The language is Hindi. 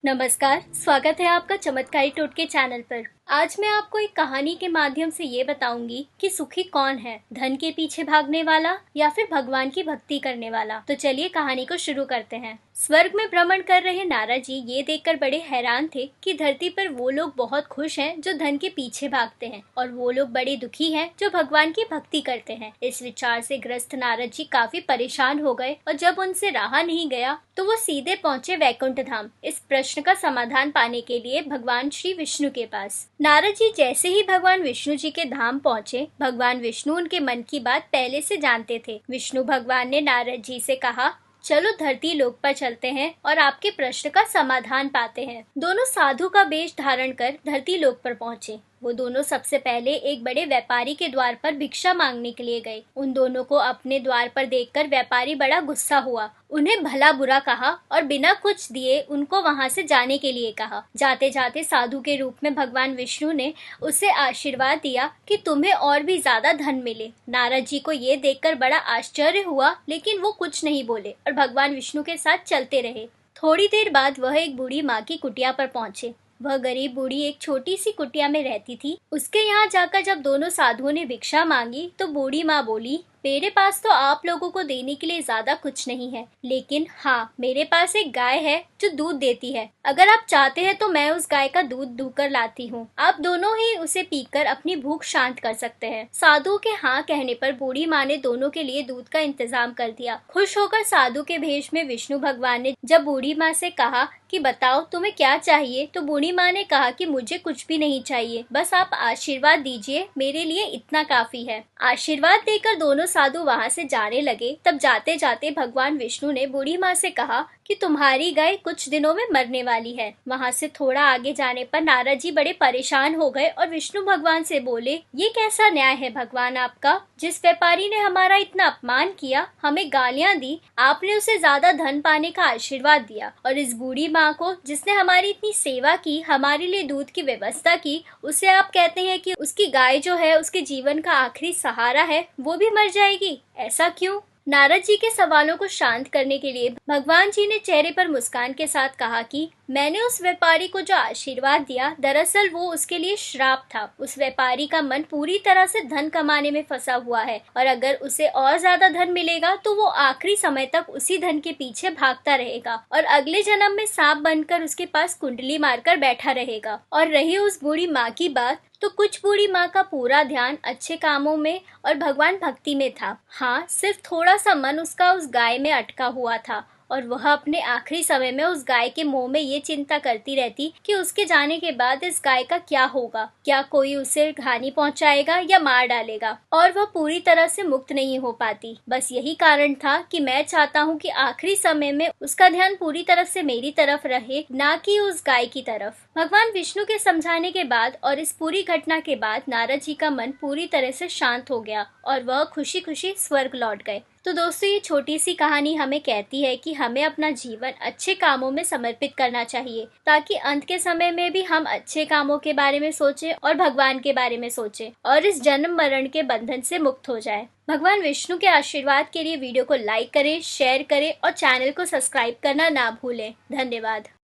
नमस्कार, स्वागत है आपका चमत्कारी टोटके चैनल पर। आज मैं आपको एक कहानी के माध्यम से ये बताऊंगी कि सुखी कौन है, धन के पीछे भागने वाला या फिर भगवान की भक्ति करने वाला। तो चलिए कहानी को शुरू करते हैं। स्वर्ग में भ्रमण कर रहे नारद जी ये देखकर बड़े हैरान थे कि धरती पर वो लोग बहुत खुश हैं जो धन के पीछे भागते हैं और वो लोग बड़े दुखी हैं जो भगवान की भक्ति करते हैं। इस विचार से ग्रस्त नारद जी काफी परेशान हो गए और जब उनसे रहा नहीं गया तो वो सीधे पहुंचे वैकुंठ धाम इस प्रश्न का समाधान पाने के लिए भगवान श्री विष्णु के पास। नारद जी जैसे ही भगवान विष्णु जी के धाम पहुंचे, भगवान विष्णु उनके मन की बात पहले से जानते थे। विष्णु भगवान ने नारद जी से कहा, चलो धरती लोक पर चलते हैं और आपके प्रश्न का समाधान पाते हैं। दोनों साधु का वेश धारण कर धरती लोक पर पहुंचे। वो दोनों सबसे पहले एक बड़े व्यापारी के द्वार पर भिक्षा मांगने के लिए गए। उन दोनों को अपने द्वार पर देखकर व्यापारी बड़ा गुस्सा हुआ, उन्हें भला बुरा कहा और बिना कुछ दिए उनको वहां से जाने के लिए कहा। जाते जाते साधु के रूप में भगवान विष्णु ने उसे आशीर्वाद दिया कि तुम्हें और भी ज्यादा धन मिले। नारद जी को ये देखकर बड़ा आश्चर्य हुआ, लेकिन वो कुछ नहीं बोले और भगवान विष्णु के साथ चलते रहे। थोड़ी देर बाद वह एक बूढ़ी माँ की कुटिया पर पहुंचे। वह गरीब बूढ़ी एक छोटी सी कुटिया में रहती थी। उसके यहाँ जाकर जब दोनों साधुओं ने भिक्षा मांगी तो बूढ़ी माँ बोली, मेरे पास तो आप लोगों को देने के लिए ज्यादा कुछ नहीं है, लेकिन हाँ, मेरे पास एक गाय है जो दूध देती है। अगर आप चाहते हैं तो मैं उस गाय का दूध दूकर लाती हूँ। आप दोनों ही उसे पीकर अपनी भूख शांत कर सकते हैं। साधु के हाँ कहने पर बूढ़ी माँ ने दोनों के लिए दूध का इंतजाम कर दिया। खुश होकर साधु के भेष में विष्णु भगवान ने जब बूढ़ी माँ से कहा कि बताओ तुम्हें क्या चाहिए, तो बूढ़ी माँ ने कहा कि मुझे कुछ भी नहीं चाहिए, बस आप आशीर्वाद दीजिए, मेरे लिए इतना काफी है। आशीर्वाद देकर दोनों साधु वहां से जाने लगे। तब जाते जाते भगवान विष्णु ने बूढ़ी माँ से कहा कि तुम्हारी गाय कुछ दिनों में मरने वाली है। वहां से थोड़ा आगे जाने पर नारद जी बड़े परेशान हो गए और विष्णु भगवान से बोले, ये कैसा न्याय है भगवान आपका? जिस व्यापारी ने हमारा इतना अपमान किया, हमें गालियां दी, आपने उसे ज्यादा धन पाने का आशीर्वाद दिया, और इस बूढ़ी माँ को जिसने हमारी इतनी सेवा की, हमारे लिए दूध की व्यवस्था की, उसे आप कहते हैं कि उसकी गाय जो है उसके जीवन का आखिरी सहारा है, वो भी मर जाएगी। ऐसा क्यों? नारद जी के सवालों को शांत करने के लिए भगवान जी ने चेहरे पर मुस्कान के साथ कहा कि मैंने उस व्यापारी को जो आशीर्वाद दिया, दरअसल वो उसके लिए श्राप था। उस व्यापारी का मन पूरी तरह से धन कमाने में फंसा हुआ है और अगर उसे और ज्यादा धन मिलेगा तो वो आखिरी समय तक उसी धन के पीछे भागता रहेगा और अगले जन्म में सांप बनकर उसके पास कुंडली मारकर बैठा रहेगा। और रही उस बूढ़ी माँ की बात, तो कुछ बूढ़ी माँ का पूरा ध्यान अच्छे कामों में और भगवान भक्ति में था। हाँ, सिर्फ थोड़ा सा मन उसका उस गाय में अटका हुआ था और वह अपने आखिरी समय में उस गाय के मुंह में ये चिंता करती रहती कि उसके जाने के बाद इस गाय का क्या होगा, क्या कोई उसे हानि पहुंचाएगा या मार डालेगा, और वह पूरी तरह से मुक्त नहीं हो पाती। बस यही कारण था कि मैं चाहता हूँ कि आखिरी समय में उसका ध्यान पूरी तरह से मेरी तरफ रहे, ना कि उस गाय की तरफ। भगवान विष्णु के समझाने के बाद और इस पूरी घटना के बाद नारद जी का मन पूरी तरह से शांत हो गया और वह खुशी खुशी स्वर्ग लौट गए। तो दोस्तों, ये छोटी सी कहानी हमें कहती है कि हमें अपना जीवन अच्छे कामों में समर्पित करना चाहिए, ताकि अंत के समय में भी हम अच्छे कामों के बारे में सोचें और भगवान के बारे में सोचें और इस जन्म मरण के बंधन से मुक्त हो जाए। भगवान विष्णु के आशीर्वाद के लिए वीडियो को लाइक करें, शेयर करें और चैनल को सब्सक्राइब करना ना भूलें। धन्यवाद।